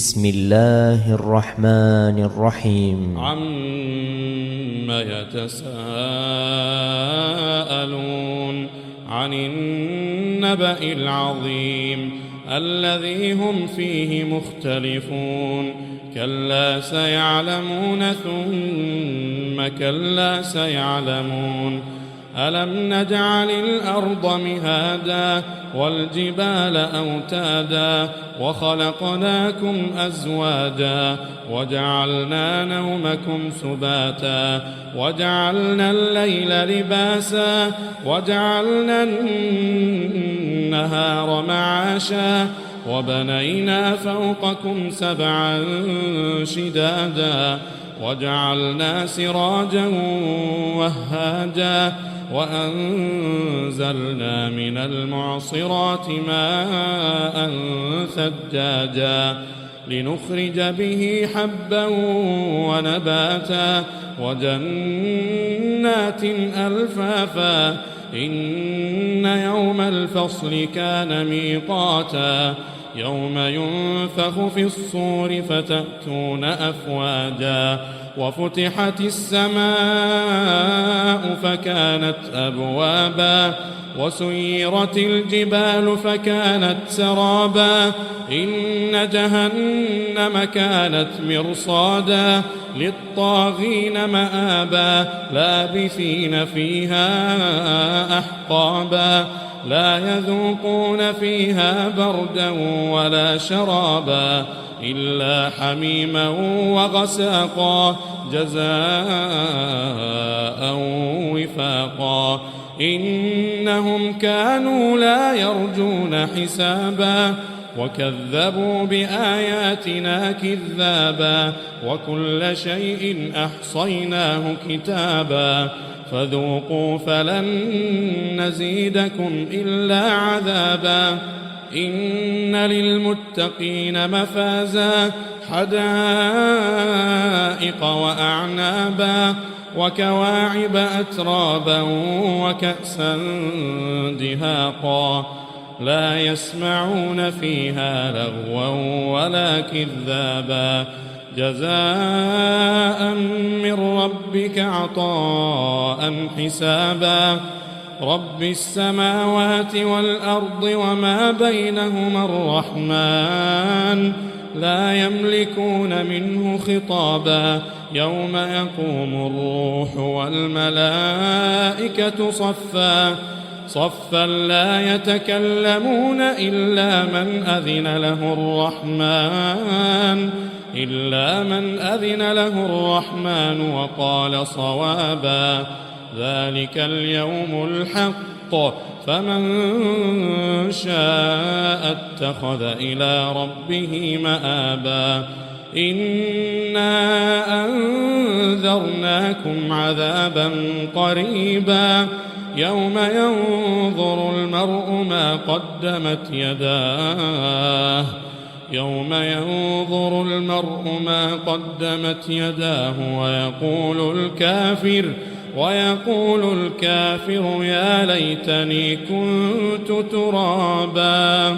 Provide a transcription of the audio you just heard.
بسم الله الرحمن الرحيم عم يتساءلون عن النبأ العظيم الذي هم فيه مختلفون كلا سيعلمون ثم كلا سيعلمون ألم نجعل الأرض مهادا والجبال أوتادا وخلقناكم أزواجا وجعلنا نومكم سباتا وجعلنا الليل لباسا وجعلنا النهار معاشا وبنينا فوقكم سبعا شدادا وجعلنا سراجا وهاجا وأنزلنا من المعصرات ماء ثجاجا لنخرج به حبا ونباتا وجنات ألفافا إن يوم الفصل كان ميقاتا يوم ينفخ في الصور فتأتون أفواجا وفتحت السماء فكانت أبوابا وسيرت الجبال فكانت سرابا إن جهنم كانت مرصادا للطاغين مآبا لابثين فيها أحقابا لا يذوقون فيها بردا ولا شرابا إلا حميما وغساقا جزاء وفاقا إنهم كانوا لا يرجون حسابا وكذبوا بآياتنا كذابا وكل شيء أحصيناه كتابا فذوقوا فلن نزيدكم إلا عذابا إن للمتقين مفازا حدائق وأعنابا وكواعب أترابا وكأسا دهاقا لا يسمعون فيها لغوا ولا كذابا جزاء من ربك عطاء حسابا رب السماوات والأرض وما بينهما الرحمن لا يملكون منه خطابا يوم يقوم الروح والملائكة صفا لا يتكلمون إلا من أذن له الرحمن وقال صوابا ذلك اليوم الحق فمن شاء اتخذ إلى ربه مآبا إنا أنذرناكم عذابا قريبا يوم ينظر المرء ما قدمت يداه ويقول الكافر يا ليتني كنت ترابا.